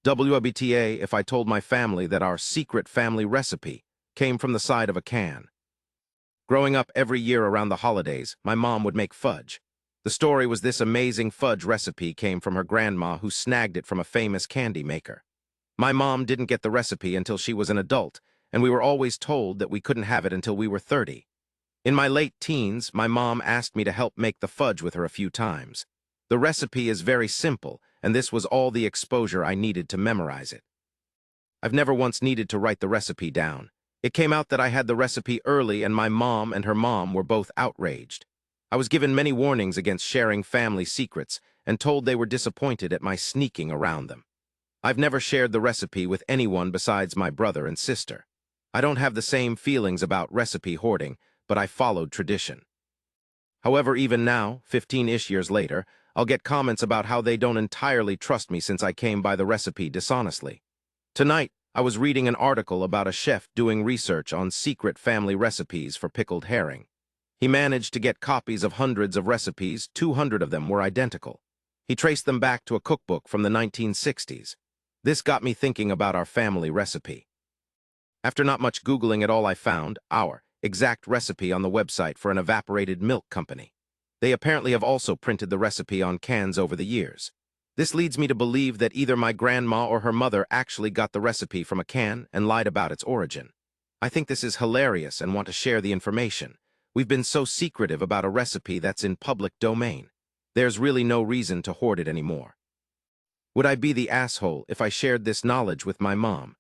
WIBTA if I told my family that our secret family recipe came from the side of a can. Growing up every year around the holidays, my mom would make fudge. The story was this amazing fudge recipe came from her grandma who snagged it from a famous candy maker. My mom didn't get the recipe until she was an adult, and we were always told that we couldn't have it until we were 30. In my late teens, my mom asked me to help make the fudge with her a few times. The recipe is very simple, and this was all the exposure I needed to memorize it. I've never once needed to write the recipe down. It came out that I had the recipe early, and my mom and her mom were both outraged. I was given many warnings against sharing family secrets and told they were disappointed at my sneaking around them. I've never shared the recipe with anyone besides my brother and sister. I don't have the same feelings about recipe hoarding, but I followed tradition. However, even now, 15-ish years later, I'll get comments about how they don't entirely trust me since I came by the recipe dishonestly. Tonight, I was reading an article about a chef doing research on secret family recipes for pickled herring. He managed to get copies of hundreds of recipes. 200 of them were identical. He traced them back to a cookbook from the 1960s. This got me thinking about our family recipe. After not much Googling at all, I found our exact recipe on the website for an evaporated milk company. They apparently have also printed the recipe on cans over the years. This leads me to believe that either my grandma or her mother actually got the recipe from a can and lied about its origin. I think this is hilarious and want to share the information. We've been so secretive about a recipe that's in public domain. There's really no reason to hoard it anymore. Would I be the asshole if I shared this knowledge with my mom?